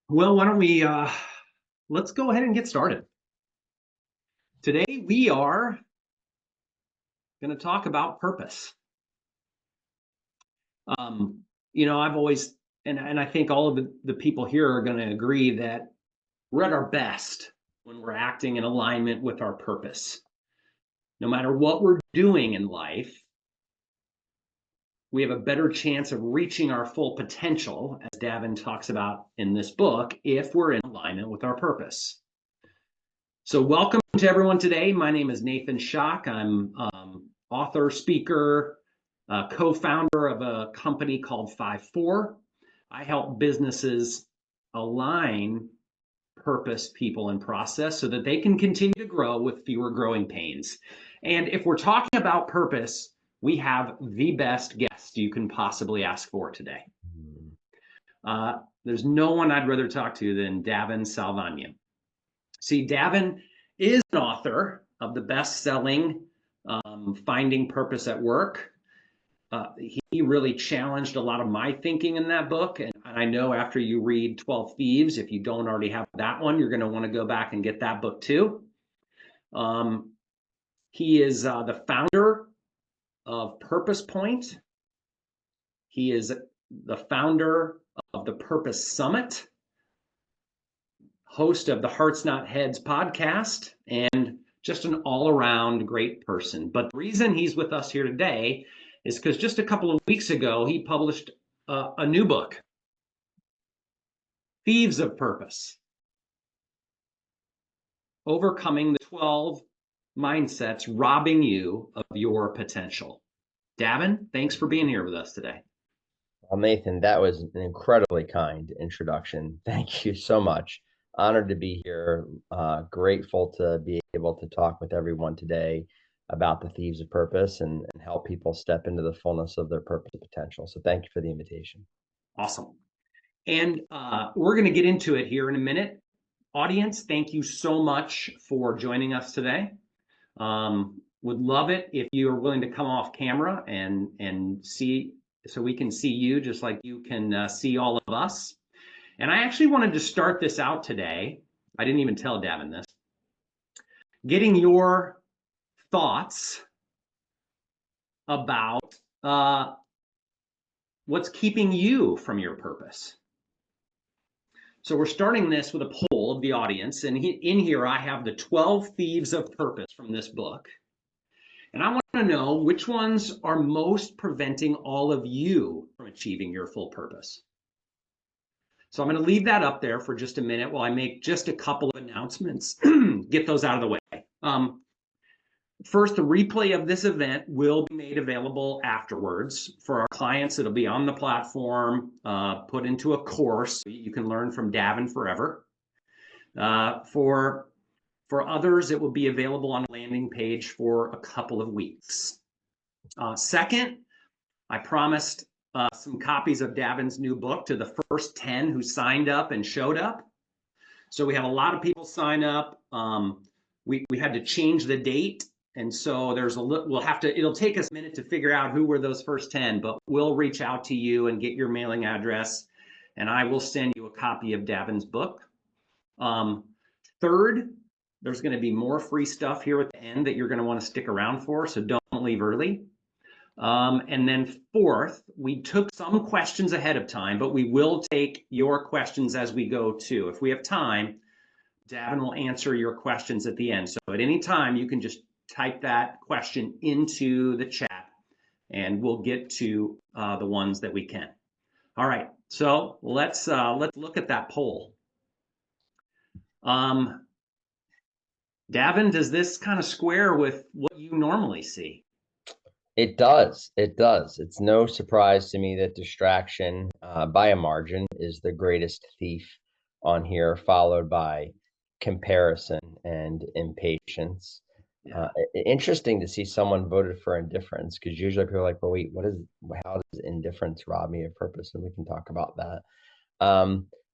Well, why don't we let's go ahead and get started. Today we are going to talk about purpose. Um, I've always and I think all of the people here are going to agree that we're at our best when we're acting in alignment with our purpose. No matter what we're doing in life, we have a better chance of reaching our full potential, as Davin talks about in this book, if we're in alignment with our purpose. So welcome to everyone today. My name is Nathan Schock. I'm author, speaker, co-founder of a company called 5-4. I help businesses align purpose, people, and process so that they can continue to grow with fewer growing pains. And if we're talking about purpose, we have the best guest you can possibly ask for today. There's no one I'd rather talk to than Davin Salvagno. See, Davin is an author of the best-selling Finding Purpose at Work. He really challenged a lot of my thinking in that book. And I know after you read 12 Thieves, if you don't already have that one, you're going to want to go back and get that book too. He is the founder of Purpose Point. He is the founder of the Purpose Summit, host of the Hearts Not Heads podcast, and just an all-around great person. But the reason he's with us here today is because just a couple of weeks ago, he published a new book, Thieves of Purpose, Overcoming the 12 Mindsets Robbing You of Your Potential. Davin, thanks for being here with us today. Well, Nathan, that was an incredibly kind introduction. Thank you so much. Honored to be here. Grateful to be able to talk with everyone today about the Thieves of Purpose and help people step into the fullness of their purpose and potential. So thank you for the invitation. Awesome. And we're going to get into it here in a minute. Audience, thank you so much for joining us today. Would love it if you are willing to come off camera and see, so we can see you just like you can see all of us. And I actually wanted to start this out today. I didn't even tell Davin this. Getting your thoughts about what's keeping you from your purpose. So we're starting this with a poll of the audience. And in here, I have the 12 Thieves of Purpose from this book. And I want to know which ones are most preventing all of you from achieving your full purpose. So I'm going to leave that up there for just a minute while I make just a couple of announcements, get those out of the way. First, the replay of this event will be made available afterwards. For our clients, it'll be on the platform, put into a course so you can learn from Davin forever. For others, it will be available on a landing page for a couple of weeks. Second, I promised some copies of Davin's new book to the first 10 who signed up and showed up. So we have a lot of people sign up. We had to change the date. And so it'll take us a minute to figure out who were those first 10, but we'll reach out to you and get your mailing address, and I will send you a copy of Davin's book. Third, there's going to be more free stuff here at the end that you're going to want to stick around for, so don't leave early. And then fourth, we took some questions ahead of time, but we will take your questions as we go too. If we have time, Davin will answer your questions at the end. So at any time, you can just type that question into the chat and we'll get to the ones that we can. All right, so let's look at that poll. Davin, does this kind of square with what you normally see? It does. It does. It's no surprise to me that distraction by a margin is the greatest thief on here, followed by comparison and impatience. Yeah. Interesting to see someone voted for indifference, because usually people are like, well, wait, how does indifference rob me of purpose? And we can talk about that.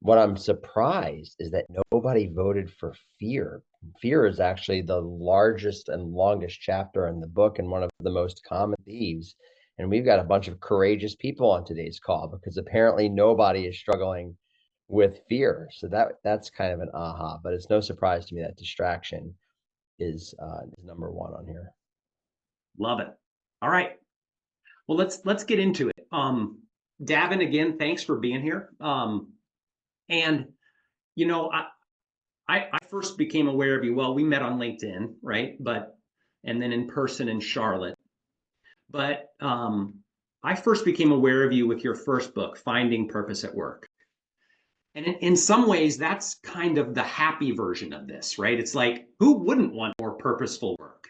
What I'm surprised is that nobody voted for fear. Fear is actually the largest and longest chapter in the book and one of the most common thieves. And we've got a bunch of courageous people on today's call because apparently nobody is struggling with fear. So that's kind of an aha, but it's no surprise to me that distraction is number one on here. Love it. All right. Well, let's get into it. Davin, again, thanks for being here. And you know, I first became aware of you. Well, we met on LinkedIn, right? But and then in person in Charlotte. But I first became aware of you with your first book, Finding Purpose at Work. And in some ways, that's kind of the happy version of this, right? It's like, who wouldn't want more purposeful work?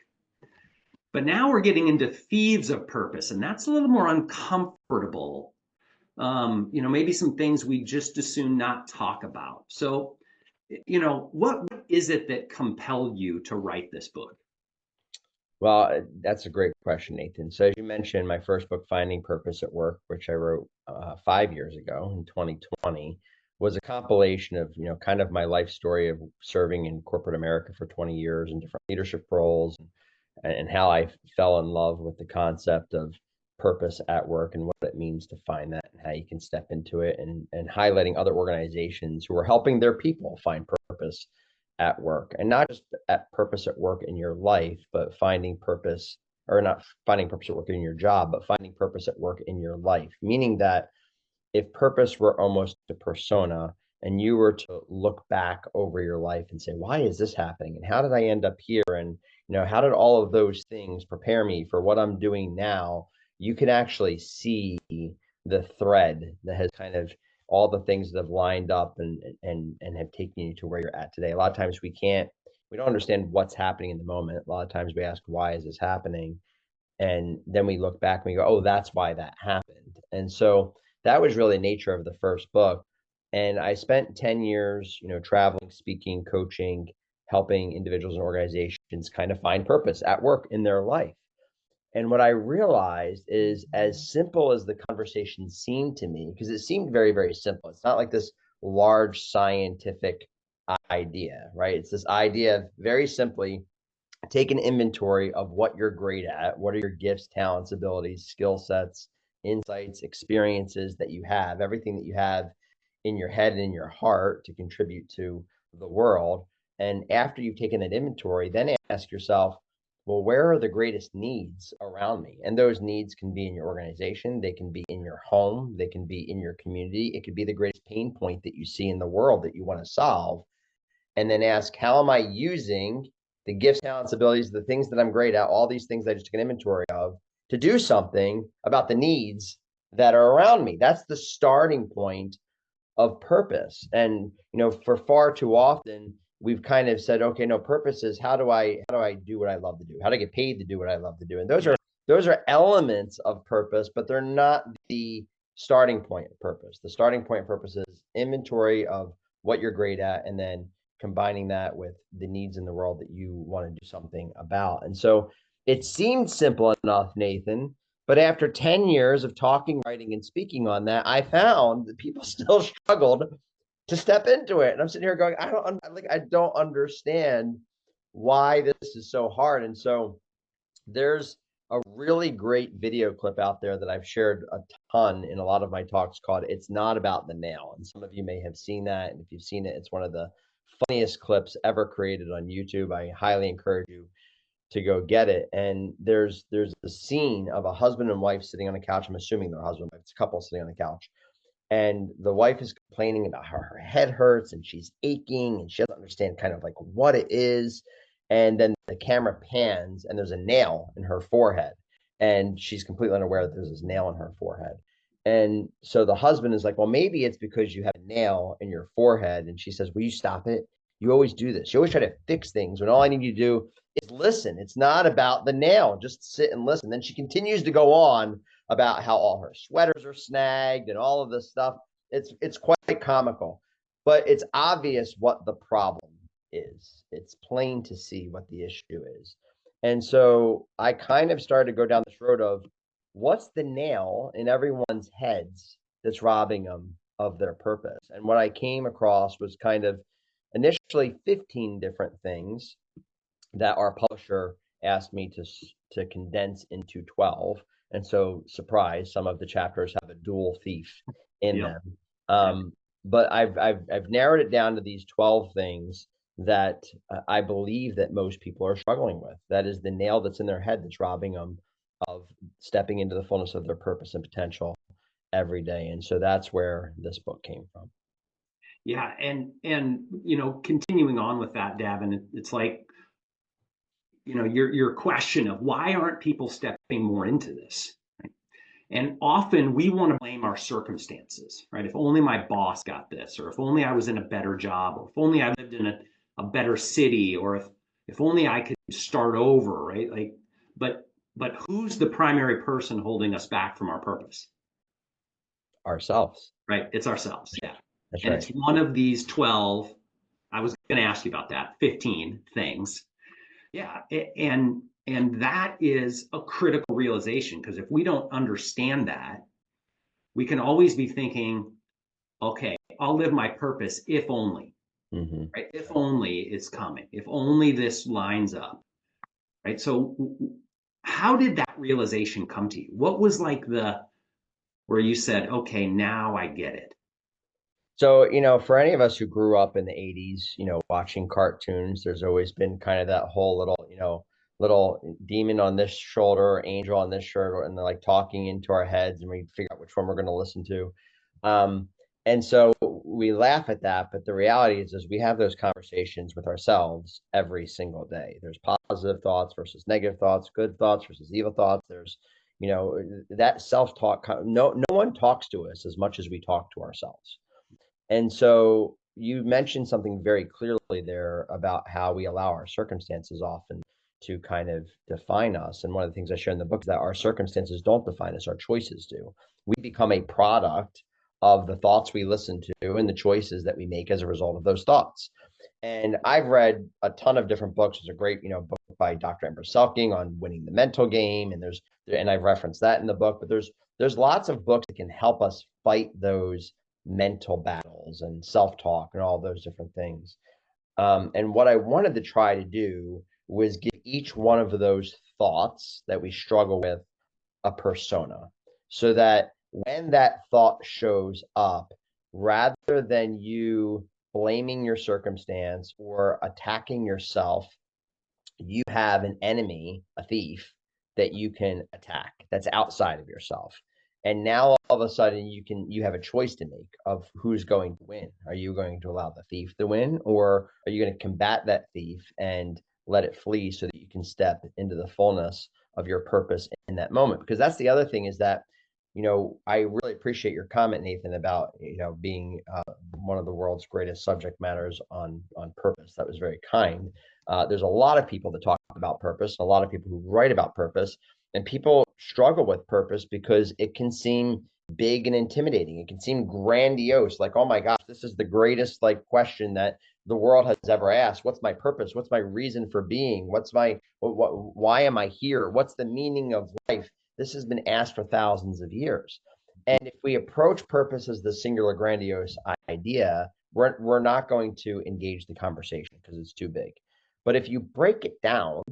But now we're getting into Thieves of Purpose, and that's a little more uncomfortable. Maybe some things we just as soon not talk about. So, what is it that compelled you to write this book? Well, that's a great question, Nathan. So as you mentioned, my first book, Finding Purpose at Work, which I wrote 5 years ago in 2020, was a compilation of, kind of my life story of serving in corporate America for 20 years in different leadership roles, and how I fell in love with the concept of purpose at work and what it means to find that and how you can step into it, and highlighting other organizations who are helping their people find purpose at work, and not just at purpose at work in your life, but finding purpose, or not finding purpose at work in your job, but finding purpose at work in your life. Meaning that if purpose were almost a persona, and you were to look back over your life and say, why is this happening? And how did I end up here? And, how did all of those things prepare me for what I'm doing now? You can actually see the thread that has kind of all the things that have lined up and have taken you to where you're at today. A lot of times we don't understand what's happening in the moment. A lot of times we ask, why is this happening? And then we look back and we go, oh, that's why that happened. And so that was really the nature of the first book. And I spent 10 years, traveling, speaking, coaching, helping individuals and organizations kind of find purpose at work in their life. And what I realized is, as simple as the conversation seemed to me, because it seemed very, very simple. It's not like this large scientific idea, right? It's this idea of, very simply, take an inventory of what you're great at. What are your gifts, talents, abilities, skill sets, insights, experiences that you have, everything that you have in your head and in your heart to contribute to the world. And after you've taken that inventory, then ask yourself, well, where are the greatest needs around me? And those needs can be in your organization, they can be in your home, they can be in your community, it could be the greatest pain point that you see in the world that you want to solve. And then ask, how am I using the gifts, talents, abilities, the things that I'm great at, all these things I just took an inventory of, to do something about the needs that are around me? That's the starting point of purpose. And, for far too often, we've kind of said, okay, no, purpose is, how do I do what I love to do? How do I get paid to do what I love to do? And those are elements of purpose, but they're not the starting point of purpose. The starting point of purpose is inventory of what you're great at, and then combining that with the needs in the world that you want to do something about. And so it seemed simple enough, Nathan, but after 10 years of talking, writing, and speaking on that, I found that people still struggled to step into it. And I'm sitting here going, I don't understand why this is so hard. And so there's a really great video clip out there that I've shared a ton in a lot of my talks, called "It's Not About the Nail." And some of you may have seen that. And if you've seen it, it's one of the funniest clips ever created on YouTube. I highly encourage you to go get it. And there's a scene of a husband and wife sitting on a couch. I'm assuming they're husband and wife. It's a couple sitting on the couch. And the wife is complaining about how her head hurts and she's aching and she doesn't understand kind of like what it is. And then the camera pans and there's a nail in her forehead. And she's completely unaware that there's this nail in her forehead. And so the husband is like, well, maybe it's because you have a nail in your forehead. And she says, will you stop it? You always do this. You always try to fix things when all I need you to do is listen. It's not about the nail. Just sit and listen. Then she continues to go on about how all her sweaters are snagged and all of this stuff. It's quite comical, but it's obvious what the problem is. It's plain to see what the issue is. And so I kind of started to go down this road of, what's the nail in everyone's heads that's robbing them of their purpose? And what I came across was kind of initially 15 different things that our publisher asked me to condense into 12. And so, surprise, some of the chapters have a dual thief in Yep. them. Yep. but I've narrowed it down to these 12 things that I believe that most people are struggling with. That is the nail that's in their head that's robbing them of stepping into the fullness of their purpose and potential every day. And so that's where this book came from. Yeah, and continuing on with that, Davin, it's like your question of why aren't people stepping more into this, right? And often we want to blame our circumstances, right? If only my boss got this, or if only I was in a better job, or if only I lived in a better city, or if only I could start over, right? Like, but who's the primary person holding us back from our purpose? Ourselves. Right? It's ourselves. Yeah. That's And right. it's one of these 12. I was going to ask you about that, 15 things. Yeah. And that is a critical realization, because if we don't understand that, we can always be thinking, okay, I'll live my purpose if only, Hmm. right? If only it's coming, if only this lines up, right? So how did that realization come to you? What was like where you said, okay, now I get it? So, for any of us who grew up in the 80s, watching cartoons, there's always been kind of that whole little demon on this shoulder, angel on this shoulder, and they're like talking into our heads, and we figure out which one we're going to listen to. Um, and so we laugh at that, but the reality is we have those conversations with ourselves every single day. There's positive thoughts versus negative thoughts, good thoughts versus evil thoughts. There's, that self-talk. No one talks to us as much as we talk to ourselves. And so you mentioned something very clearly there about how we allow our circumstances often to kind of define us. And one of the things I share in the book is that our circumstances don't define us, our choices do. We become a product of the thoughts we listen to and the choices that we make as a result of those thoughts. And I've read a ton of different books. There's a great, book by Dr. Amber Selking on winning the mental game. And I've referenced that in the book, but there's lots of books that can help us fight those mental battles and self-talk and all those different things. And what I wanted to try to do was give each one of those thoughts that we struggle with a persona, so that when that thought shows up, rather than you blaming your circumstance or attacking yourself, you have an enemy, a thief, that you can attack that's outside of yourself. And now all of a sudden you have a choice to make of who's going to win. Are you going to allow the thief to win, or are you going to combat that thief and let it flee so that you can step into the fullness of your purpose in that moment? Because that's the other thing, is that I really appreciate your comment, Nathan, about being one of the world's greatest subject matters on purpose. That was very kind. There's a lot of people that talk about purpose, a lot of people who write about purpose, and people struggle with purpose because it can seem big and intimidating. It can seem grandiose, like, oh my gosh, this is the greatest like question that the world has ever asked. What's my purpose? What's my reason for being? Why am I here? What's the meaning of life? This has been asked for thousands of years. And if we approach purpose as the singular grandiose idea, we're not going to engage the conversation because it's too big. But if you break it down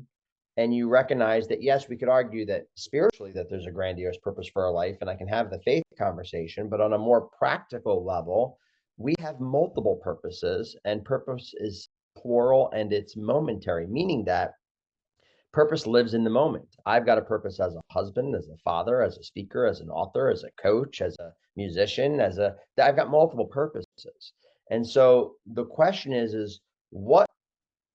and you recognize that, yes, we could argue that spiritually that there's a grandiose purpose for our life, and I can have the faith conversation, but on a more practical level, we have multiple purposes, and purpose is plural and it's momentary, meaning that purpose lives in the moment. I've got a purpose as a husband, as a father, as a speaker, as an author, as a coach, as a musician, I've got multiple purposes. And so the question is what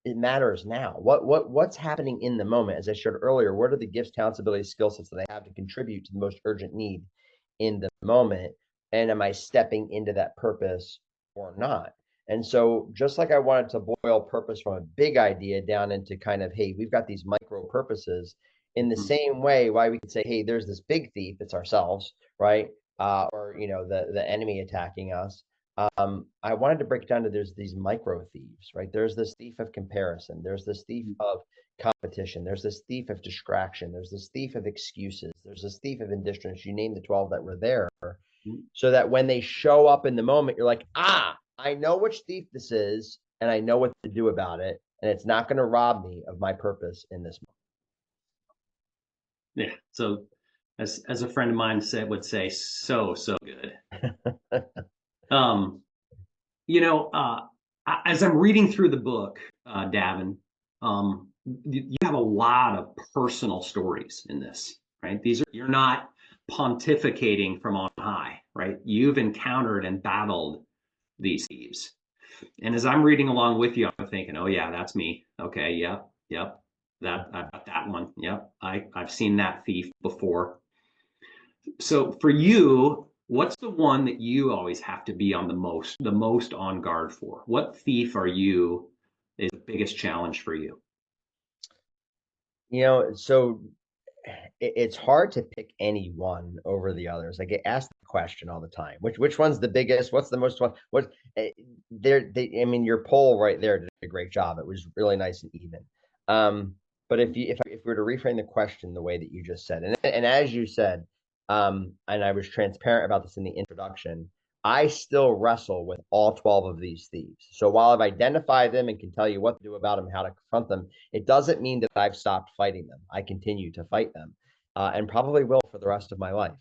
it matters now. What's happening in the moment? As I shared earlier, what are the gifts, talents, abilities, skill sets that I have to contribute to the most urgent need in the moment? And am I stepping into that purpose or not? And so just like I wanted to boil purpose from a big idea down into kind of, hey, we've got these micro purposes, in the Mhm. same way, why we could say, hey, there's this big thief, it's ourselves, right? Or the enemy attacking us. I wanted to break it down to, there's these micro thieves, right? There's this thief of comparison. There's this thief of competition. There's this thief of distraction. There's this thief of excuses. There's this thief of indifference. You name the 12 that were there, so that when they show up in the moment, you're like, I know which thief this is, and I know what to do about it. And it's not going to rob me of my purpose in this Yeah. So as a friend of mine would say, so good. moment. Um, You know, as I'm reading through the book, Davin, you have a lot of personal stories in this, right? You're not pontificating from on high, right? You've encountered and battled these thieves. And as I'm reading along with you, I'm thinking, oh yeah, that's me. Okay, yep, yep. That I've got that one. Yep. I've seen that thief before. So for you, what's the one that you always have to be on the most on guard for? What thief are you is the biggest challenge for you? So it's hard to pick any one over the others. I get asked the question all the time. Which one's the biggest? What's the most one? What eh, I mean, your poll right there did a great job. It was really nice and even. Um, but if we were to reframe the question the way that you just said, and as you said, and I was transparent about this in the introduction, I still wrestle with all 12 of these thieves. So while I've identified them and can tell you what to do about them, how to confront them, it doesn't mean that I've stopped fighting them. I continue to fight them, and probably will for the rest of my life.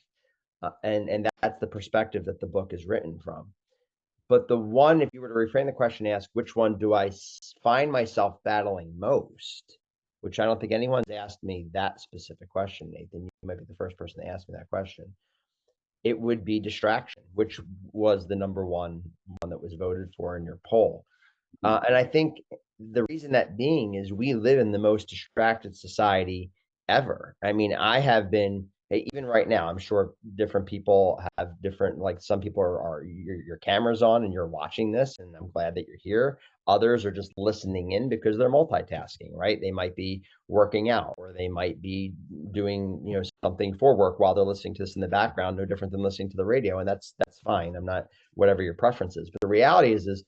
And that's the perspective that the book is written from. But the one, if you were to reframe the question, ask which one do I find myself battling most, which I don't think anyone's asked me that specific question, Nathan. You might be the first person to ask me that question. It would be distraction, which was the number one that was voted for in your poll. And I think the reason that being is we live in the most distracted society ever. I mean, I have been, even right now, I'm sure different people have different, like some people are your camera's on and you're watching this, and I'm glad that you're here. Others are just listening in because they're multitasking, right? They might be working out or they might be doing, something for work while they're listening to this in the background, no different than listening to the radio. And that's fine. I'm not, whatever your preference is. But the reality is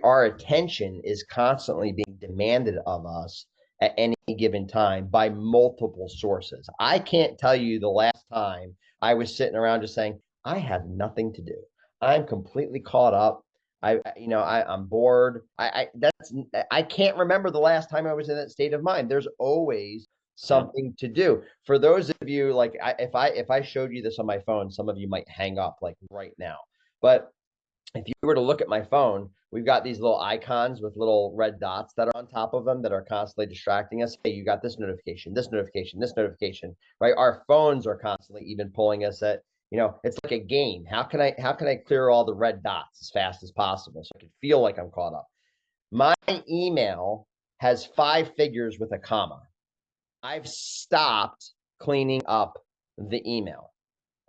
our attention is constantly being demanded of us at any given time by multiple sources. I can't tell you the last time I was sitting around just saying, I have nothing to do. I'm completely caught up. I'm bored. I can't remember the last time I was in that state of mind. There's always Yeah. something to do. For those of you, like, if I showed you this on my phone, some of you might hang up like right now. But if you were to look at my phone, we've got these little icons with little red dots that are on top of them that are constantly distracting us. Hey, you got this notification, this notification, this notification, right? Our phones are constantly even pulling us at, it's like a game. How can I clear all the red dots as fast as possible so I can feel like I'm caught up? My email has 5 figures with a comma. I've stopped cleaning up the email.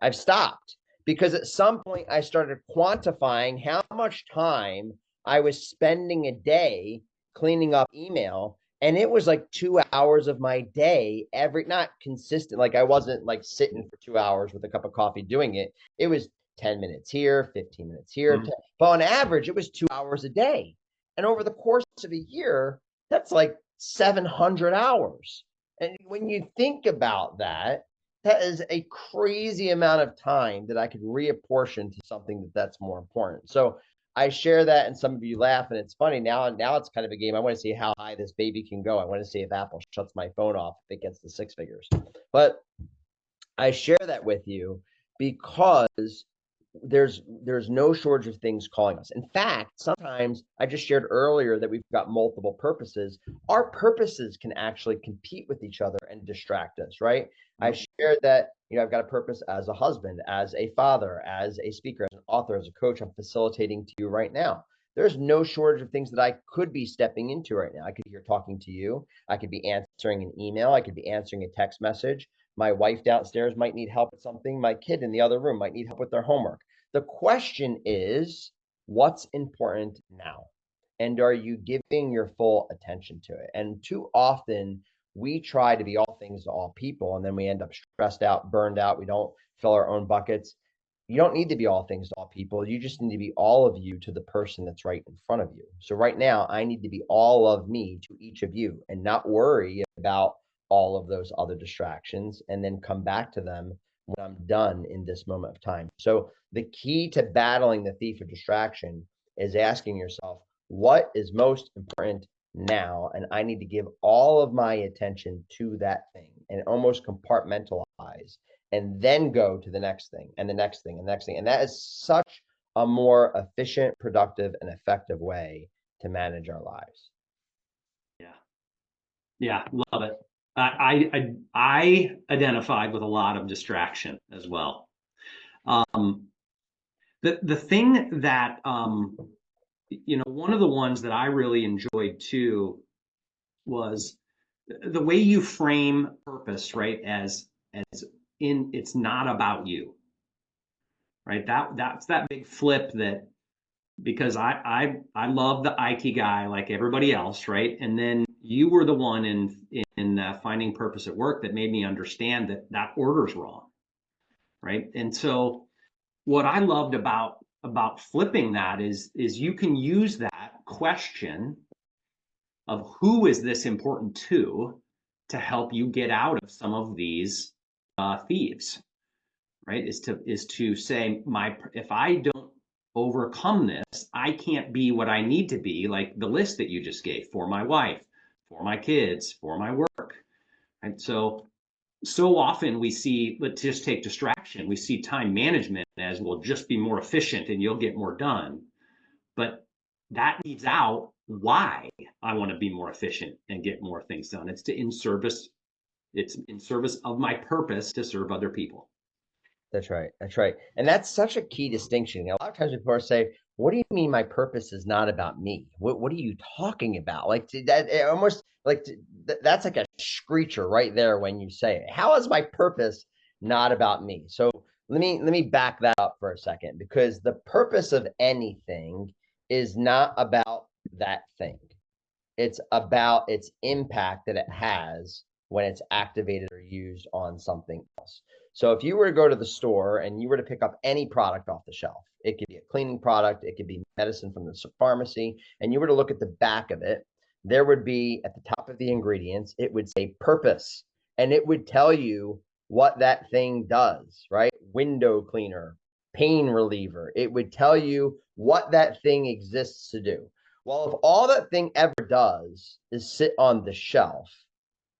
I've stopped because at some point I started quantifying how much time I was spending a day cleaning up email. And it was like 2 hours of my day not consistent. Like I wasn't like sitting for 2 hours with a cup of coffee doing it. It was 10 minutes here, 15 minutes here. Mhm. But on average, it was 2 hours a day. And over the course of a year, that's like 700 hours. And when you think about that, that is a crazy amount of time that I could reapportion to something that's more important. So I share that, and some of you laugh, and it's funny now. Now it's kind of a game. I want to see how high this baby can go. I want to see if Apple shuts my phone off if it gets to 6 figures. But I share that with you because there's no shortage of things calling us. In fact, sometimes I just shared earlier that we've got multiple purposes. Our purposes can actually compete with each other and distract us, right? I Yep. shared that, I've got a purpose as a husband, as a father, as a speaker, as an author, as a coach. I'm facilitating to you right now. There's no shortage of things that I could be stepping into right now. I could be here talking to you. I could be answering an email. I could be answering a text message. My wife downstairs might need help with something. My kid in the other room might need help with their homework. The question is, what's important now? And are you giving your full attention to it? And too often, we try to be all things to all people, and then we end up stressed out, burned out. We don't fill our own buckets. You don't need to be all things to all people. You just need to be all of you to the person that's right in front of you. So, right now, I need to be all of me to each of you and not worry about all of those other distractions and then come back to them when I'm done in this moment of time. So, the key to battling the thief of distraction is asking yourself, what is most important now? And I need to give all of my attention to that thing and almost compartmentalize and then go to the next thing and the next thing and the next thing. And that is such a more efficient, productive, and effective way to manage our lives. Yeah. Yeah. Love it. I identified with a lot of distraction as well. Um, the thing that one of the ones that I really enjoyed too was the way you frame purpose, right? As in, it's not about you, right? That's that big flip that because I love the Ikigai like everybody else, right? And then you were the one in finding purpose at work that made me understand that that order's wrong, right? And so what I loved about flipping that is you can use that question of who is this important to help you get out of some of these thieves, right? Is to say my if I don't overcome this, I can't be what I need to be, like the list that you just gave for my wife, for my kids, for my work. And so often we see, let's just take distraction. We see time management as well, just be more efficient and you'll get more done. But that leaves out why I want to be more efficient and get more things done. It's in service of my purpose to serve other people. That's right. That's right. And that's such a key distinction. A lot of times people say, "What do you mean my purpose is not about me? What are you talking about?" Like that it almost like that's like a screecher right there when you say it. How is my purpose not about me? So let me back that up for a second because the purpose of anything is not about that thing. It's about its impact that it has when it's activated or used on something else. So if you were to go to the store and you were to pick up any product off the shelf, it could be a cleaning product, it could be medicine from the pharmacy, and you were to look at the back of it, there would be at the top of the ingredients, it would say purpose, and it would tell you what that thing does, right? Window cleaner, pain reliever. It would tell you what that thing exists to do. Well, if all that thing ever does is sit on the shelf,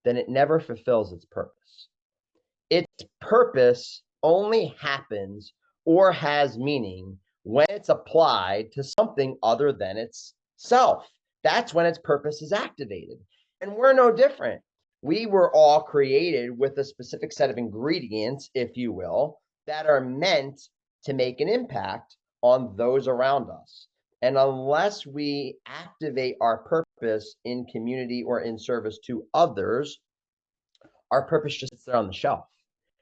then it never fulfills its purpose. Its purpose only happens or has meaning when it's applied to something other than itself. That's when its purpose is activated. And we're no different. We were all created with a specific set of ingredients, if you will, that are meant to make an impact on those around us. And unless we activate our purpose in community or in service to others, our purpose just sits there on the shelf.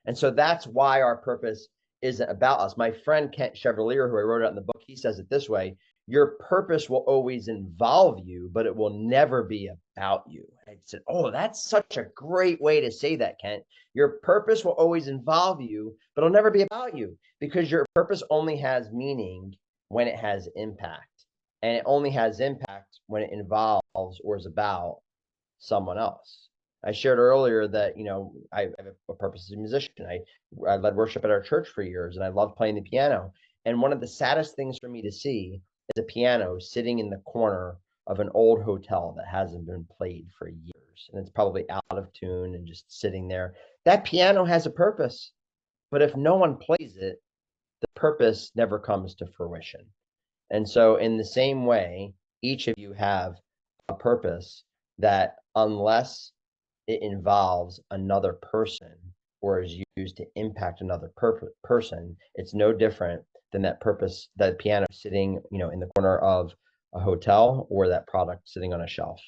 And so that's why our purpose isn't about us. My friend Kent Chevalier, who I wrote out in the book, he says it this way: your purpose will always involve you, but it will never be about you. And I said, oh, that's such a great way to say that, Kent. Your purpose will always involve you, but it'll never be about you because your purpose only has meaning when it has impact. And it only has impact when it involves or is about someone else. I shared earlier that, I have a purpose as a musician. I led worship at our church for years and I love playing the piano. And one of the saddest things for me to see is a piano sitting in the corner of an old hotel that hasn't been played for years. And it's probably out of tune and just sitting there. That piano has a purpose, but if no one plays it, the purpose never comes to fruition. And so, in the same way, each of you have a purpose that, unless it involves another person or is used to impact another person, it's no different than that purpose, that piano sitting, in the corner of a hotel or that product sitting on a shelf.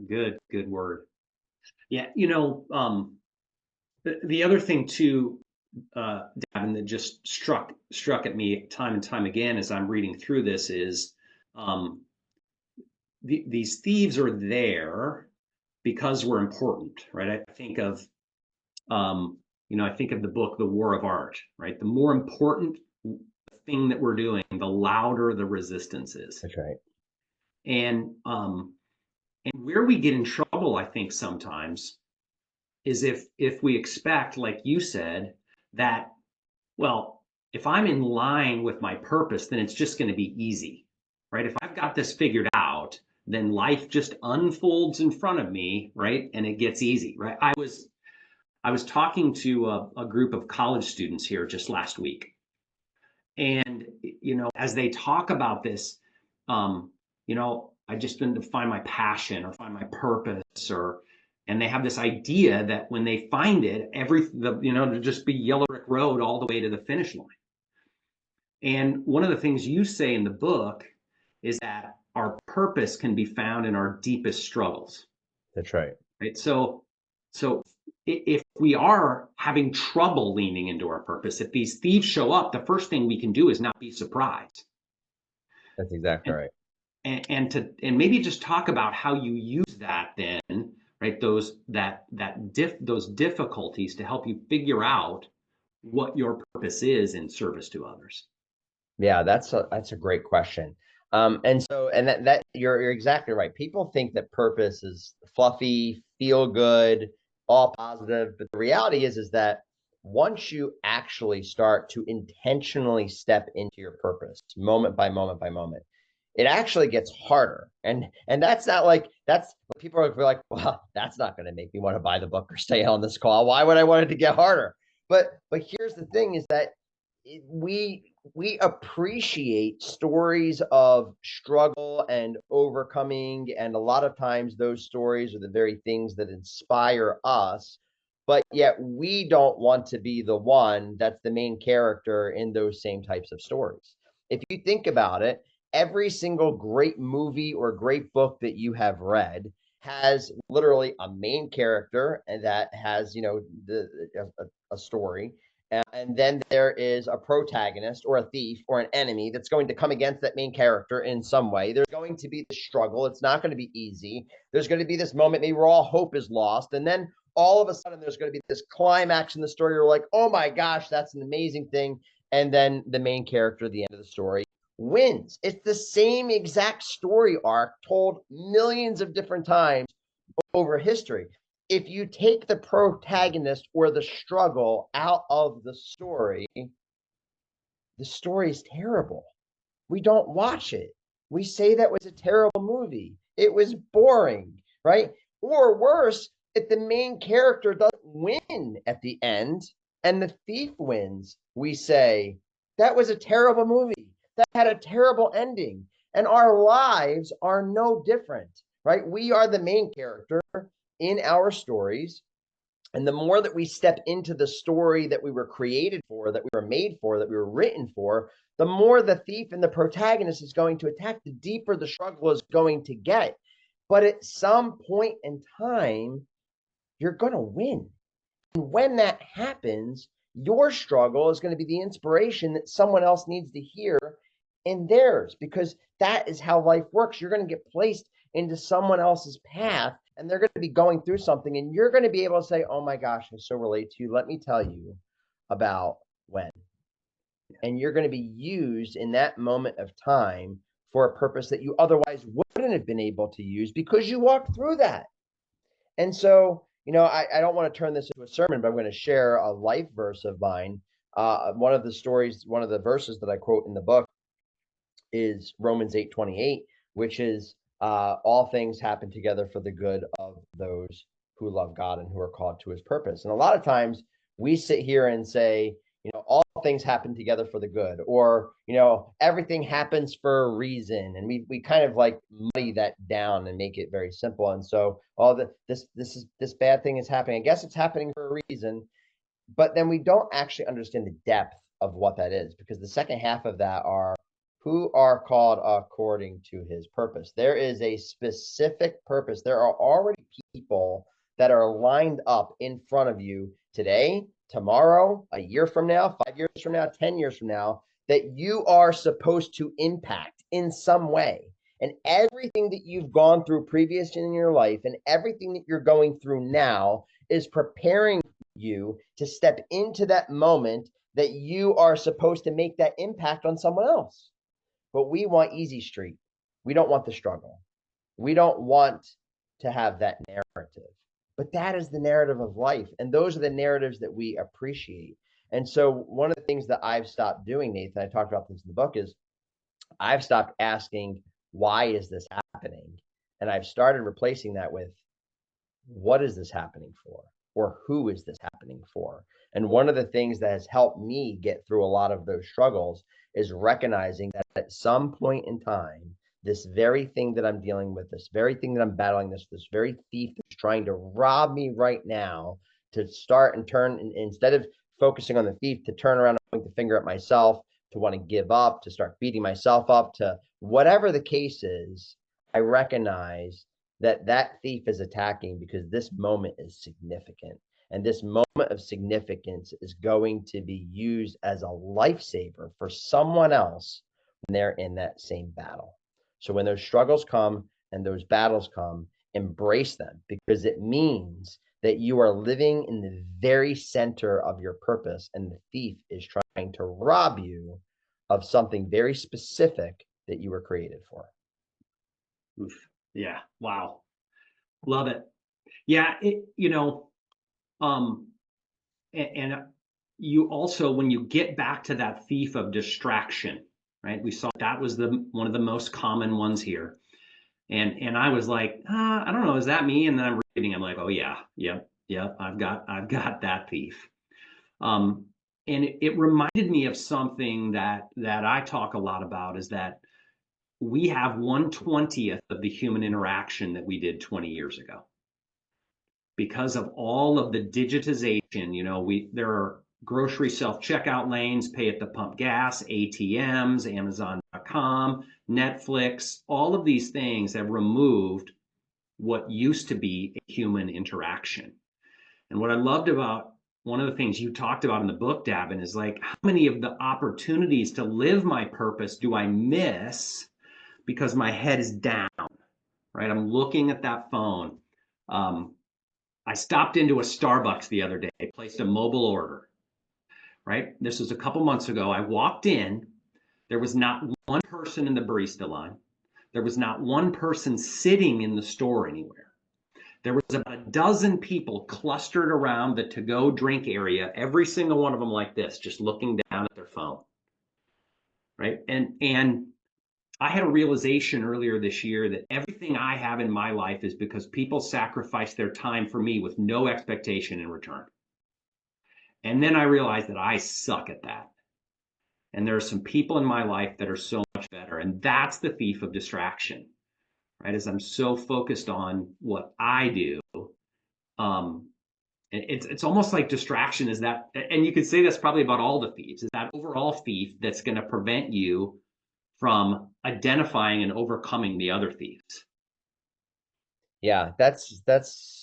Good word. Yeah, the other thing too, Davin, that just struck at me time and time again as I'm reading through this is um, these thieves are there because we're important, right? I think of the book, The War of Art, right? The more important thing that we're doing, the louder the resistance is. That's right. And where we get in trouble, I think sometimes is if we expect, like you said, that, well, if I'm in line with my purpose, then it's just going to be easy, right? If I've got this figured out, then life just unfolds in front of me, right? And it gets easy, right? I was talking to a group of college students here just last week, And, as they talk about this, I just need to find my passion or find my purpose, and they have this idea that when they find it, to just be yellow brick road all the way to the finish line. And one of the things you say in the book is that our purpose can be found in our deepest struggles. That's right. Right. So if we are having trouble leaning into our purpose, if these thieves show up, the first thing we can do is not be surprised. That's exactly And right. and maybe just talk about how you use that then, right? Those difficulties to help you figure out what your purpose is in service to others. Yeah, that's a great question. And that you're exactly right. People think that purpose is fluffy, feel good, all positive, but the reality is that once you actually start to intentionally step into your purpose, moment by moment by moment, it actually gets harder. And that's not like that's people are like, well, that's not going to make me want to buy the book or stay on this call. Why would I want it to get harder? But here's the thing: is that we appreciate stories of struggle and overcoming, and a lot of times those stories are the very things that inspire us, but yet we don't want to be the one that's the main character in those same types of stories. If you think about it, every single great movie or great book that you have read has literally a main character and that has a story, and then there is a protagonist or a thief or an enemy that's going to come against that main character in some way. There's going to be the struggle. It's not going to be easy. There's going to be this moment maybe where all hope is lost. And then all of a sudden, there's going to be this climax in the story. You're like, oh my gosh, that's an amazing thing. And then the main character at the end of the story wins. It's the same exact story arc told millions of different times over history. If you take the protagonist or the struggle out of the story is terrible. We don't watch it. We say that was a terrible movie. It was boring, right? Or worse, if the main character doesn't win at the end and the thief wins, we say that was a terrible movie. That had a terrible ending. And our lives are no different, right? We are the main character in our stories. And the more that we step into the story that we were created for, that we were made for, that we were written for, the more the thief and the protagonist is going to attack, the deeper the struggle is going to get. But at some point in time, you're going to win. And when that happens, your struggle is going to be the inspiration that someone else needs to hear in theirs, because that is how life works. You're going to get placed into someone else's path, and they're going to be going through something, and you're going to be able to say, oh my gosh, I so relate to you. Let me tell you about when. And you're going to be used in that moment of time for a purpose that you otherwise wouldn't have been able to use because you walked through that. And so, I don't want to turn this into a sermon, but I'm going to share a life verse of mine. One of the verses that I quote in the book is Romans 8:28, which is all things happen together for the good of those who love God and who are called to his purpose. And a lot of times we sit here and say, all things happen together for the good, or, everything happens for a reason. And we kind of like muddy that down and make it very simple. And so, this bad thing is happening. I guess it's happening for a reason, but then we don't actually understand the depth of what that is, because the second half of that are who are called according to his purpose. There is a specific purpose. There are already people that are lined up in front of you today, tomorrow, a year from now, 5 years from now, 10 years from now, that you are supposed to impact in some way. And everything that you've gone through previously in your life and everything that you're going through now is preparing you to step into that moment that you are supposed to make that impact on someone else. But we want easy street. We don't want the struggle. We don't want to have that narrative. But that is the narrative of life. And those are the narratives that we appreciate. And so one of the things that I've stopped doing, Nathan, I talked about this in the book, is I've stopped asking, why is this happening? And I've started replacing that with, what is this happening for? Or who is this happening for? And one of the things that has helped me get through a lot of those struggles is recognizing that at some point in time, this very thing that I'm dealing with, this very thing that I'm battling, this very thief that's trying to rob me right now, to start and turn, and instead of focusing on the thief, to turn around and point the finger at myself, to want to give up, to start beating myself up, to whatever the case is, I recognize that that thief is attacking because this moment is significant. And this moment of significance is going to be used as a lifesaver for someone else when they're in that same battle. So when those struggles come and those battles come, embrace them, because it means that you are living in the very center of your purpose, and the thief is trying to rob you of something very specific that you were created for. Oof. Yeah. Wow. Love it. Yeah. Um, and you also, when you get back to that thief of distraction, right? We saw that was one of the most common ones here. And I was like, I don't know, is that me? And then I'm reading, I'm like, oh yeah, yep, I've got that thief. And it reminded me of something that I talk a lot about, is that we have 1/20th of the human interaction that we did 20 years ago. Because of all of the digitization, there are grocery self-checkout lanes, pay at the pump gas, ATMs, Amazon.com, Netflix, all of these things have removed what used to be a human interaction. And what I loved about one of the things you talked about in the book, Davin, is like, how many of the opportunities to live my purpose do I miss because my head is down, right? I'm looking at that phone. I stopped into a Starbucks the other day, placed a mobile order, right? This was a couple months ago. I walked in, there was not one person in the barista line. There was not one person sitting in the store anywhere. There was about a dozen people clustered around the to-go drink area, every single one of them like this, just looking down at their phone, right? And I had a realization earlier this year that everything I have in my life is because people sacrifice their time for me with no expectation in return. And then I realized that I suck at that. And there are some people in my life that are so much better. And that's the thief of distraction, right? As I'm so focused on what I do, um, it's almost like distraction is that, and you could say that's probably about all the thieves, is that overall thief that's going to prevent you from identifying and overcoming the other thieves. Yeah, that's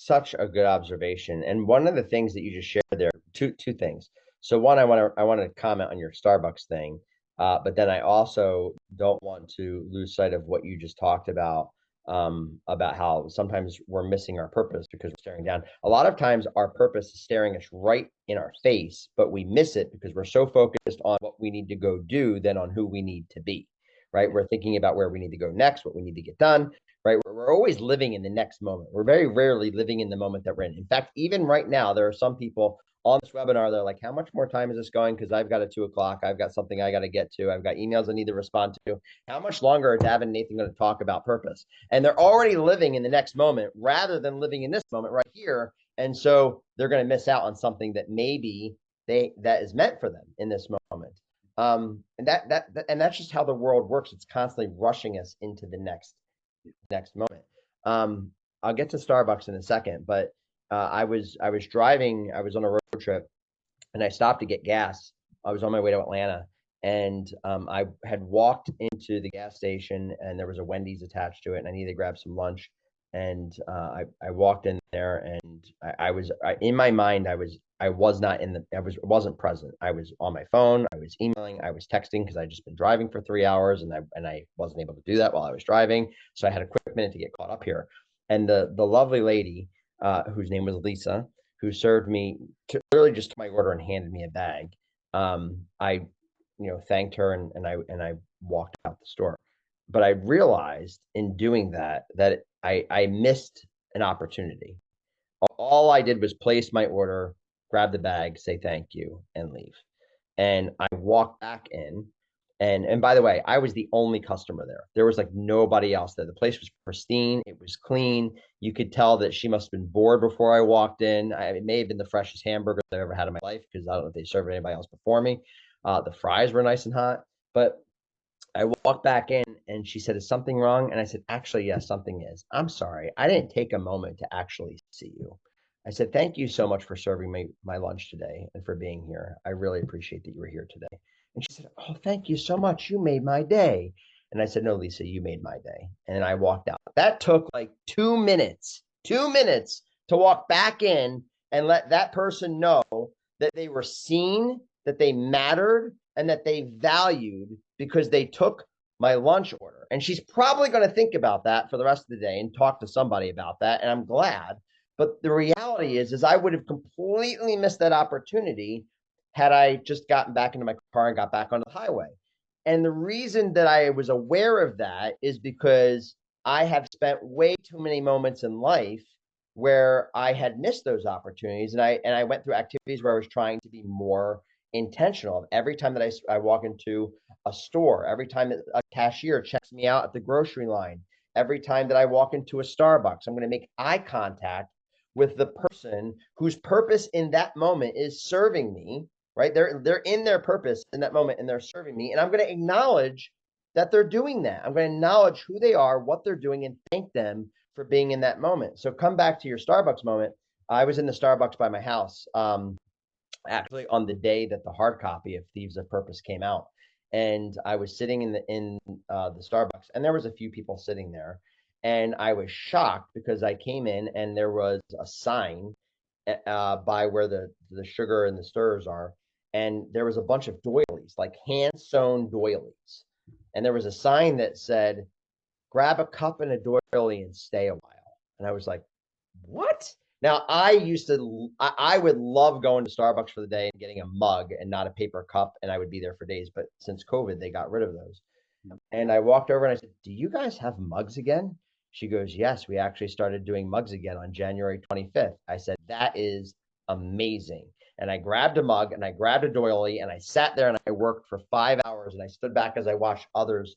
such a good observation. And one of the things that you just shared there, two things. So one, I want to comment on your Starbucks thing, but then I also don't want to lose sight of what you just talked about how sometimes we're missing our purpose because we're staring down. A lot of times our purpose is staring us right in our face, but we miss it because we're so focused on what we need to go do than on who we need to be. Right? We're thinking about where we need to go next, what we need to get done, right? We're always living in the next moment. We're very rarely living in the moment that we're in. In fact, even right now, there are some people on this webinar, they're like, how much more time is this going? Because I've got a 2 o'clock. I've got something I got to get to. I've got emails I need to respond to. How much longer are Davin and Nathan going to talk about purpose? And they're already living in the next moment rather than living in this moment right here. And so they're going to miss out on something that maybe that is meant for them in this moment. And that's just how the world works. It's constantly rushing us into the next moment. Um, I'll get to Starbucks in a second, but I was driving. I was on a road trip, and I stopped to get gas. I was on my way to Atlanta, and I had walked into the gas station, and there was a Wendy's attached to it, and I needed to grab some lunch. And I walked in there, and in my mind, I was not wasn't present. I was on my phone, I was emailing, I was texting because I'd just been driving for 3 hours, and I wasn't able to do that while I was driving. So I had a quick minute to get caught up here. And the lovely lady, whose name was Lisa, who served me, literally just took my order and handed me a bag. I thanked her, and I walked out the store. But I realized in doing that I missed an opportunity. All I did was place my order, grab the bag, say thank you, and leave. And I walked back in. And by the way, I was the only customer there. There was like nobody else there. The place was pristine. It was clean. You could tell that she must have been bored before I walked in. It may have been the freshest hamburger I've ever had in my life because I don't know if they served anybody else before me. The fries were nice and hot. But I walked back in and she said, "Is something wrong?" And I said, "Actually, yes, something is. I'm sorry. I didn't take a moment to actually see you." I said, "Thank you so much for serving me my lunch today and for being here. I really appreciate that you were here today." And she said, "Oh, thank you so much. You made my day." And I said, "No, Lisa, you made my day." And I walked out. That took like 2 minutes, 2 minutes to walk back in and let that person know that they were seen, that they mattered, and that they valued because they took my lunch order. And she's probably going to think about that for the rest of the day and talk to somebody about that. And I'm glad. But the reality is I would have completely missed that opportunity had I just gotten back into my car and got back onto the highway. And the reason that I was aware of that is because I have spent way too many moments in life where I had missed those opportunities, and I went through activities where I was trying to be more intentional. Every time that I walk into a store, every time that a cashier checks me out at the grocery line, every time that I walk into a Starbucks, I'm going to make eye contact with the person whose purpose in that moment is serving me, right? They're in their purpose in that moment and they're serving me. And I'm going to acknowledge that they're doing that. I'm going to acknowledge who they are, what they're doing, and thank them for being in that moment. So come back to your Starbucks moment. I was in the Starbucks by my house, actually on the day that the hard copy of Thieves of Purpose came out, and I was sitting in the Starbucks, and there was a few people sitting there, and I was shocked because I came in and there was a sign by where the sugar and the stirrers are, and there was a bunch of doilies, like hand sewn doilies, and there was a sign that said, "Grab a cup and a doily and stay a while." And I was like, what? Now I would love going to Starbucks for the day and getting a mug and not a paper cup, and I would be there for days. But since COVID, they got rid of those. Yep. And I walked over and I said, "Do you guys have mugs again?" She goes, "Yes, we actually started doing mugs again on January 25th. I said, "That is amazing." And I grabbed a mug and I grabbed a doily and I sat there and I worked for 5 hours and I stood back as I watched others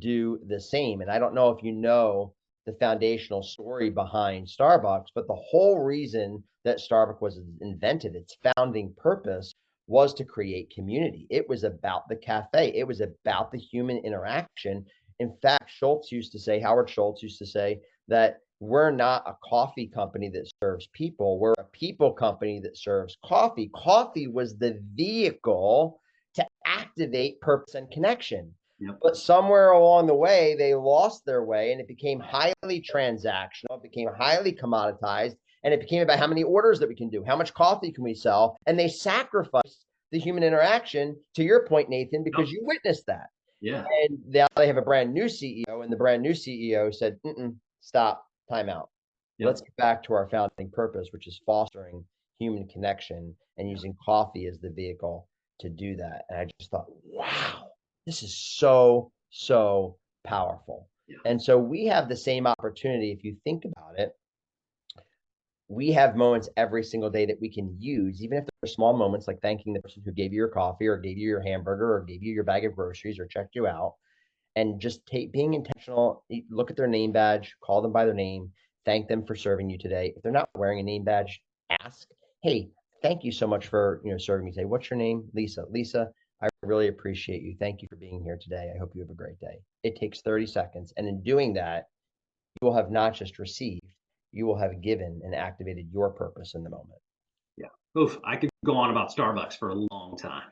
do the same. And I don't know if you know the foundational story behind Starbucks, but the whole reason that Starbucks was invented, its founding purpose, was to create community. It was about the cafe. It was about the human interaction. In fact, Howard Schultz used to say that we're not a coffee company that serves people. We're a people company that serves coffee. Coffee was the vehicle to activate purpose and connection. Yep. But somewhere along the way, they lost their way and it became highly transactional, it became highly commoditized, and it became about how many orders that we can do, how much coffee can we sell, and they sacrificed the human interaction, to your point, Nathan, because you witnessed that. Yeah. And now they have a brand new CEO, and the brand new CEO said, "Stop, time out. Yep. Let's get back to our founding purpose, which is fostering human connection and using coffee as the vehicle to do that." And I just thought, wow, this is so, so powerful. Yeah. And so we have the same opportunity. If you think about it, we have moments every single day that we can use, even if they're small moments like thanking the person who gave you your coffee or gave you your hamburger or gave you your bag of groceries or checked you out, and just being intentional. Look at their name badge, call them by their name, thank them for serving you today. If they're not wearing a name badge, ask, "Hey, thank you so much for serving me today. What's your name?" "Lisa." "Lisa, I really appreciate you. Thank you for being here today. I hope you have a great day." It takes 30 seconds. And in doing that, you will have not just received, you will have given and activated your purpose in the moment. Yeah. Oof, I could go on about Starbucks for a long time.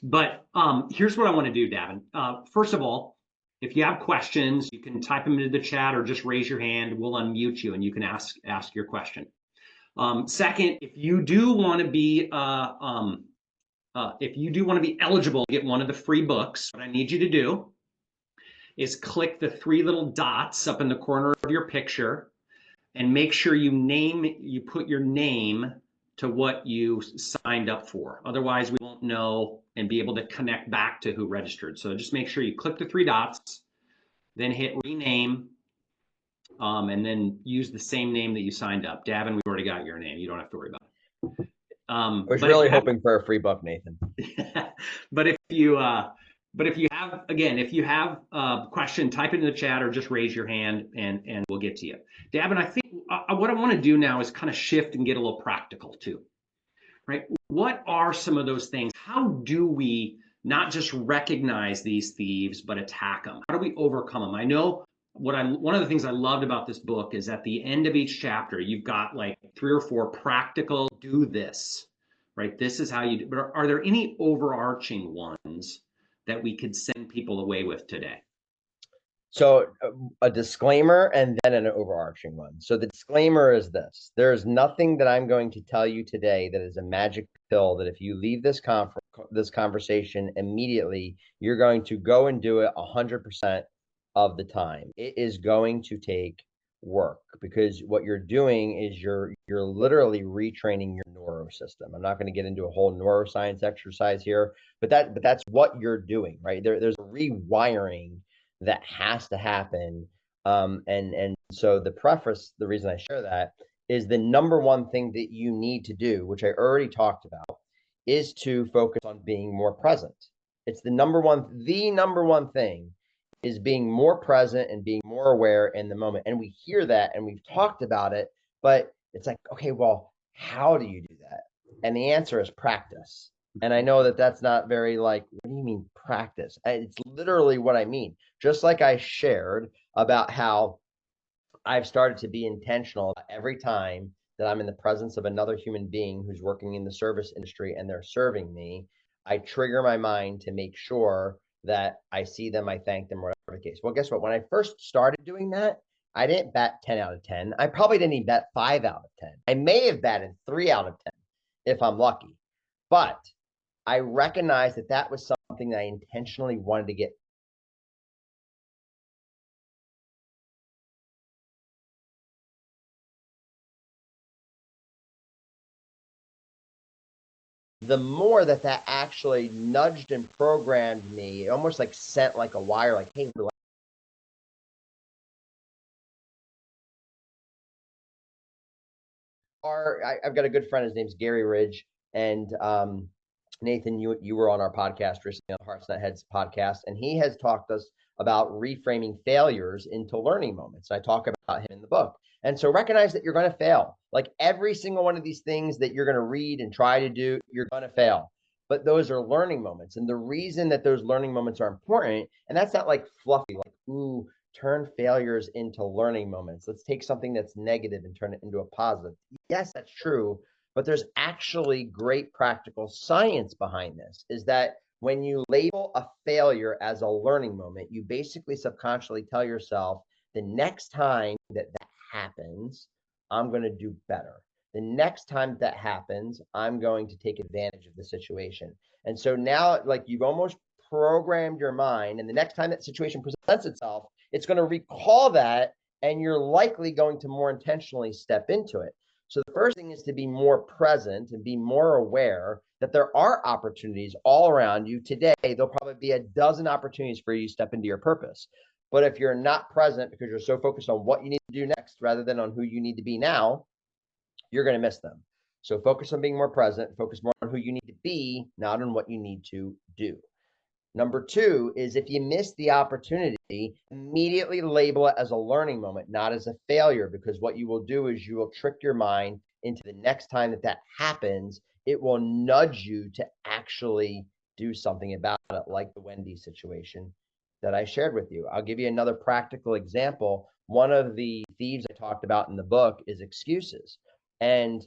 But here's what I want to do, Davin. First of all, if you have questions, you can type them into the chat or just raise your hand. We'll unmute you and you can ask your question. Second, if you do want to be eligible to get one of the free books, what I need you to do is click the three little dots up in the corner of your picture and make sure you put your name to what you signed up for. Otherwise, we won't know and be able to connect back to who registered. So just make sure you click the three dots, then hit rename, and then use the same name that you signed up. Davin, we've already got your name. You don't have to worry about it. I was really hoping for a free book, Nathan. But if you have a question, type it in the chat or just raise your hand and we'll get to you. Davin, I think what I want to do now is kind of shift and get a little practical too, right? What are some of those things? How do we not just recognize these thieves, but attack them? How do we overcome them? I know one of the things I loved about this book is at the end of each chapter, you've got like 3 or 4 practical do this, right? This is how you do. But are there any overarching ones that we could send people away with today? So a disclaimer and then an overarching one. So the disclaimer is this: there's nothing that I'm going to tell you today that is a magic pill that if you leave this conversation immediately, you're going to go and do it 100% of the time. It is going to take work because what you're doing is you're literally retraining your neuro system. I'm not going to get into a whole neuroscience exercise here, but that's what you're doing, right? There's a rewiring that has to happen. And so the reason I share that is the number one thing that you need to do, which I already talked about, is to focus on being more present. It's the number one thing is being more present and being more aware in the moment. And we hear that and we've talked about it, but it's like, okay, well, how do you do that? And the answer is practice. And I know that that's not very like, what do you mean practice? It's literally what I mean. Just like I shared about how I've started to be intentional every time that I'm in the presence of another human being who's working in the service industry and they're serving me, I trigger my mind to make sure that I see them, I thank them, whatever the case. Well, guess what? When I first started doing that, I didn't bat 10 out of 10. I probably didn't even bat 5 out of 10. I may have batted 3 out of 10 if I'm lucky. But I recognized that that was something that I intentionally wanted to get. The more that that actually nudged and programmed me, it almost like sent like a wire, like, hey, I've got a good friend. His name's Gary Ridge, and Nathan, you were on our podcast recently on Hearts Not Heads podcast, and he has talked us about reframing failures into learning moments. I talk about him in the book, and so recognize that you're going to fail. Like every single one of these things that you're going to read and try to do, you're going to fail. But those are learning moments, and the reason that those learning moments are important, and that's not like fluffy, like ooh, turn failures into learning moments. Let's take something that's negative and turn it into a positive. Yes, that's true, but there's actually great practical science behind this, is that when you label a failure as a learning moment, you basically subconsciously tell yourself the next time that that happens, I'm going to do better. The next time that happens, I'm going to take advantage of the situation. And so now, like, you've almost programmed your mind, and the next time that situation presents itself, it's going to recall that, and you're likely going to more intentionally step into it. So the first thing is to be more present and be more aware that there are opportunities all around you today. There'll probably be a dozen opportunities for you to step into your purpose. But if you're not present because you're so focused on what you need to do next rather than on who you need to be now, you're going to miss them. So focus on being more present, focus more on who you need to be, not on what you need to do. Number two is if you miss the opportunity, immediately label it as a learning moment, not as a failure, because what you will do is you will trick your mind into the next time that that happens, it will nudge you to actually do something about it, like the Wendy situation that I shared with you. I'll give you another practical example. One of the thieves I talked about in the book is excuses. And,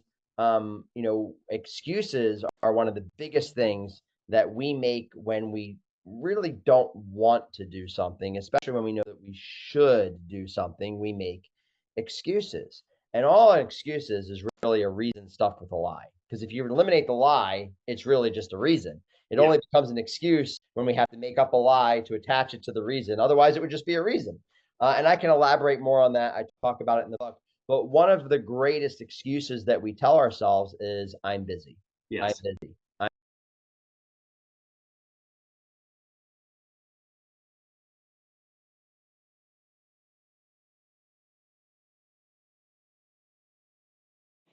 excuses are one of the biggest things that we make when we really don't want to do something, especially when we know that we should do something. We make excuses. And all excuses is really a reason stuffed with a lie. Because if you eliminate the lie, it's really just a reason. It Yeah. only becomes an excuse when we have to make up a lie to attach it to the reason. Otherwise, it would just be a reason. And I can elaborate more on that. I talk about it in the book. But one of the greatest excuses that we tell ourselves is, I'm busy. I'm Yes. busy.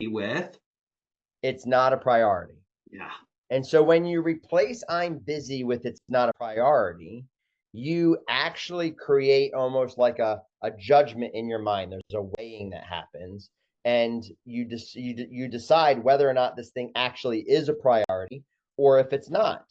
With. It's not a priority. Yeah. And so when you replace I'm busy with it's not a priority, you actually create almost like a judgment in your mind. There's a weighing that happens, and you decide whether or not this thing actually is a priority or if it's not.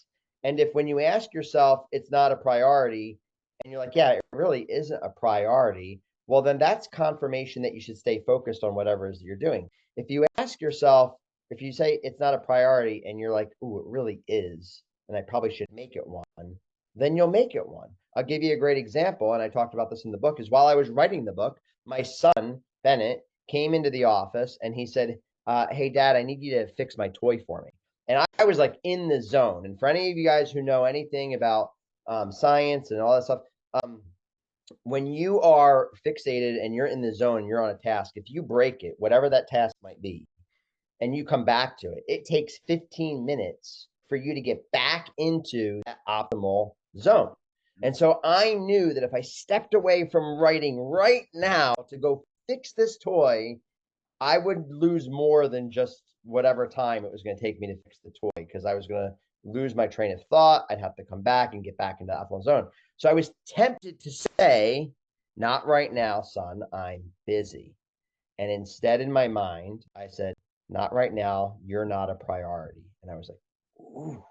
And if when you ask yourself it's not a priority, and you're like, yeah, it really isn't a priority, well, then that's confirmation that you should stay focused on whatever it is that you're doing. If you ask yourself, if you say it's not a priority and you're like, ooh, it really is, and I probably should make it one, then you'll make it one. I'll give you a great example, and I talked about this in the book, is while I was writing the book, my son, Bennett, came into the office and he said, hey, Dad, I need you to fix my toy for me. And I was like in the zone. And for any of you guys who know anything about science and all that stuff, um, when you are fixated and you're in the zone, you're on a task, if you break it, whatever that task might be, and you come back to it, it takes 15 minutes for you to get back into that optimal zone. And so I knew that if I stepped away from writing right now to go fix this toy, I would lose more than just whatever time it was going to take me to fix the toy, because I was going to lose my train of thought. I'd have to come back and get back into the optimal zone. So I was tempted to say, not right now, son, I'm busy. And instead, in my mind, I said, not right now, you're not a priority. And I was like, ooh,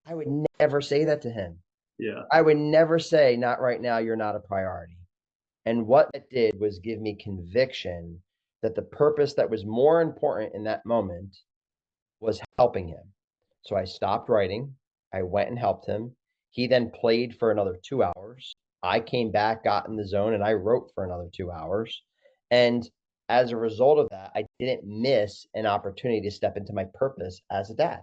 I would never say that to him. Yeah. I would never say, not right now, you're not a priority. And what it did was give me conviction that the purpose that was more important in that moment was helping him. So I stopped writing. I went and helped him. He then played for another 2 hours. I came back, got in the zone, and I wrote for another 2 hours. And as a result of that, I didn't miss an opportunity to step into my purpose as a dad.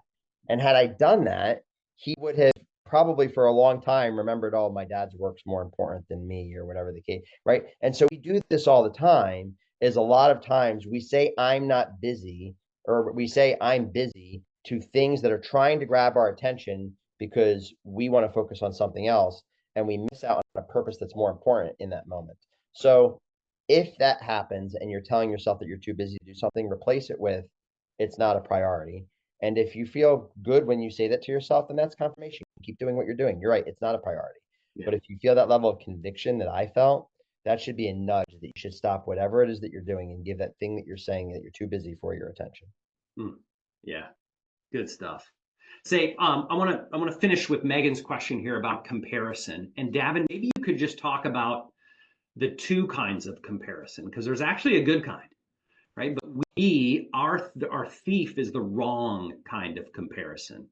And had I done that, he would have probably for a long time remembered, oh, my dad's work's more important than me, or whatever the case, right? And so we do this all the time, is a lot of times we say, I'm not busy, or we say, I'm busy, to things that are trying to grab our attention because we want to focus on something else, and we miss out on a purpose that's more important in that moment. So if that happens and you're telling yourself that you're too busy to do something, replace it with, it's not a priority. And if you feel good when you say that to yourself, then that's confirmation. Keep doing what you're doing. You're right, it's not a priority. Yeah. But if you feel that level of conviction that I felt, that should be a nudge that you should stop whatever it is that you're doing and give that thing that you're saying that you're too busy for your attention. Yeah. Good stuff. Say, I want to finish with Megan's question here about comparison. And Davin, maybe you could just talk about the two kinds of comparison, because there's actually a good kind, right? But our thief is the wrong kind of comparison.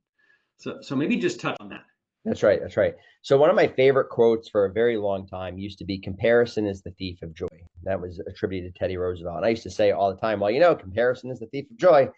So maybe just touch on that. That's right. That's right. So one of my favorite quotes for a very long time used to be, comparison is the thief of joy. That was attributed to Teddy Roosevelt. And I used to say all the time, well, comparison is the thief of joy.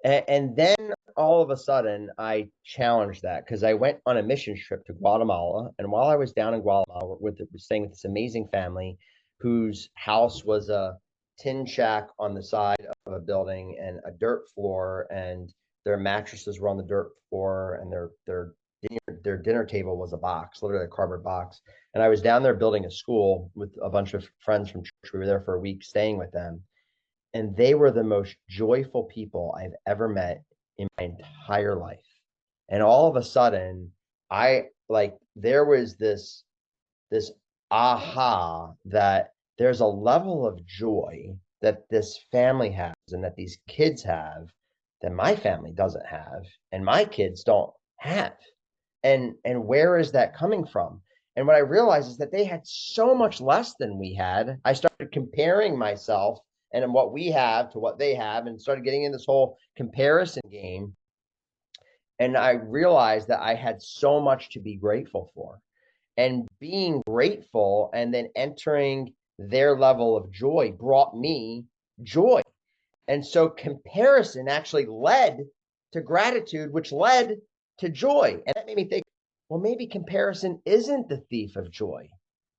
And then all of a sudden, I challenged that because I went on a mission trip to Guatemala. And while I was down in Guatemala, staying with this amazing family whose house was a tin shack on the side of a building and a dirt floor, and their mattresses were on the dirt floor, and their dinner table was a box, literally a cardboard box. And I was down there building a school with a bunch of friends from church. We were there for a week staying with them. And they were the most joyful people I've ever met in my entire life. And all of a sudden, there was this aha that there's a level of joy that this family has and that these kids have that my family doesn't have and my kids don't have. And where is that coming from? And what I realized is that they had so much less than we had. I started comparing myself and what we have to what they have, and started getting in this whole comparison game. And I realized that I had so much to be grateful for. And being grateful and then entering their level of joy brought me joy. And so comparison actually led to gratitude, which led to joy. And that made me think, well, maybe comparison isn't the thief of joy.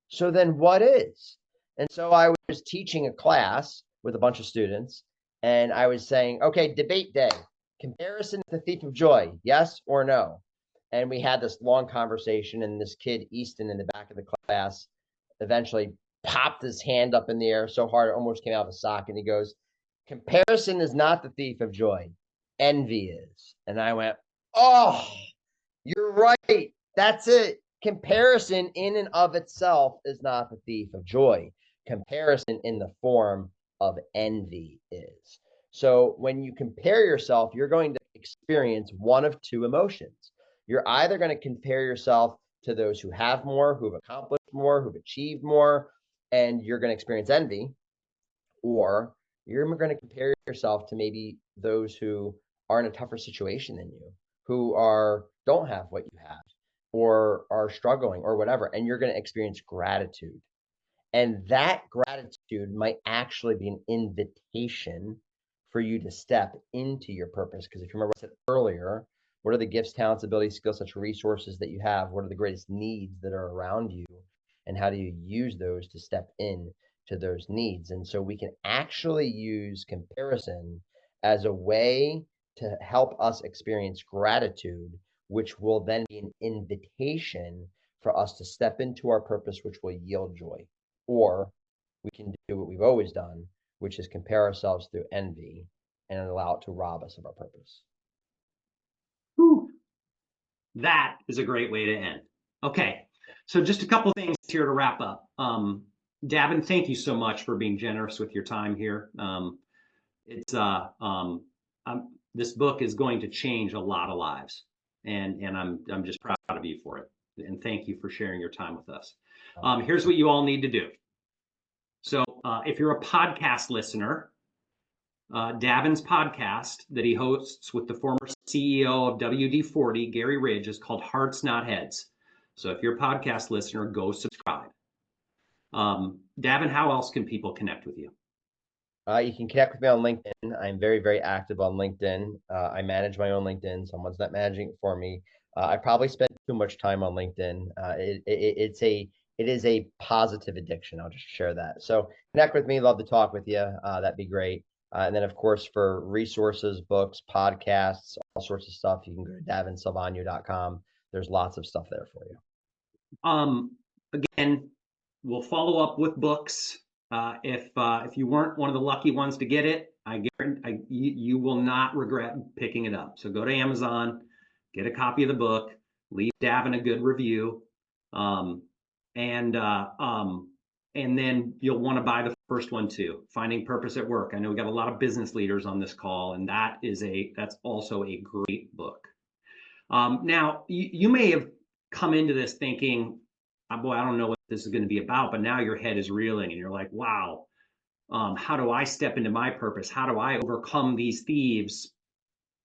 So then what is? And so I was teaching a class with a bunch of students, and I was saying, okay, debate day. Comparison is the thief of joy, yes or no? And we had this long conversation, and this kid, Easton, in the back of the class, eventually popped his hand up in the air so hard it almost came out of his sock. And he goes, comparison is not the thief of joy. Envy is. And I went, oh, you're right. That's it. Comparison in and of itself is not the thief of joy. Comparison in the form of envy is. So when you compare yourself, you're going to experience one of two emotions. You're either going to compare yourself to those who have more, who've accomplished more, who've achieved more, and you're going to experience envy, or you're going to compare yourself to maybe those who are in a tougher situation than you, who don't have what you have, or are struggling or whatever, and you're going to experience gratitude. And that gratitude might actually be an invitation for you to step into your purpose. Because if you remember what I said earlier, what are the gifts, talents, abilities, skills, such resources that you have? What are the greatest needs that are around you? And how do you use those to step in to those needs? And so we can actually use comparison as a way to help us experience gratitude, which will then be an invitation for us to step into our purpose, which will yield joy. Or we can do what we've always done, which is compare ourselves through envy and allow it to rob us of our purpose. Whew. That is a great way to end. Okay, so just a couple things here to wrap up. Davin, thank you so much for being generous with your time here. It's this book is going to change a lot of lives, and I'm just proud of you for it. And thank you for sharing your time with us. Here's what you all need to do. So if you're a podcast listener, Davin's podcast that he hosts with the former CEO of WD-40, Gary Ridge, is called Hearts Not Heads. So if you're a podcast listener, go subscribe. Davin, how else can people connect with you? You can connect with me on LinkedIn. I'm very, very active on LinkedIn. I manage my own LinkedIn. Someone's not managing it for me. I probably spend too much time on LinkedIn. It is a positive addiction. I'll just share that. So connect with me. Love to talk with you. That'd be great. And then, of course, for resources, books, podcasts, all sorts of stuff, you can go to davinsalvagno.com. There's lots of stuff there for you. Again, we'll follow up with books. If you weren't one of the lucky ones to get it, I guarantee you will not regret picking it up. So go to Amazon, get a copy of the book, leave Davin a good review, and then you'll want to buy the first one too. Finding Purpose at Work. I know we got a lot of business leaders on this call, and that's also a great book. Now you may have come into this thinking, boy, I don't know what this is going to be about, but now your head is reeling and you're like, wow, how do I step into my purpose? How do I overcome these thieves?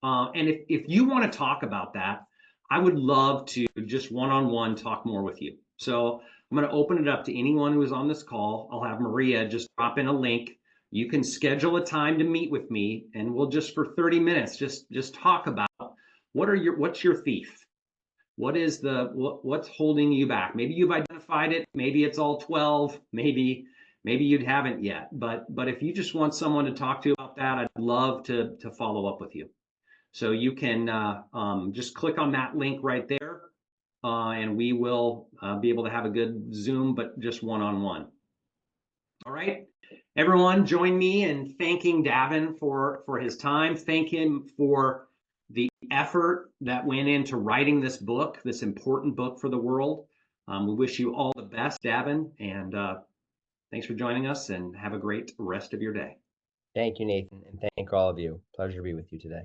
And if you want to talk about that, I would love to just one-on-one talk more with you. So I'm going to open it up to anyone who is on this call. I'll have Maria just drop in a link. You can schedule a time to meet with me, and we'll just for 30 minutes just talk about what's your thief? What's holding you back? Maybe you've identified it. Maybe it's all 12. Maybe you haven't yet. But if you just want someone to talk to about that, I'd love to follow up with you. So you can just click on that link right there, and we will be able to have a good Zoom, but just one-on-one. All right, everyone, join me in thanking Davin for his time. Thank him for the effort that went into writing this book, this important book for the world. We wish you all the best, Davin, and thanks for joining us, and have a great rest of your day. Thank you, Nathan, and thank all of you. Pleasure to be with you today.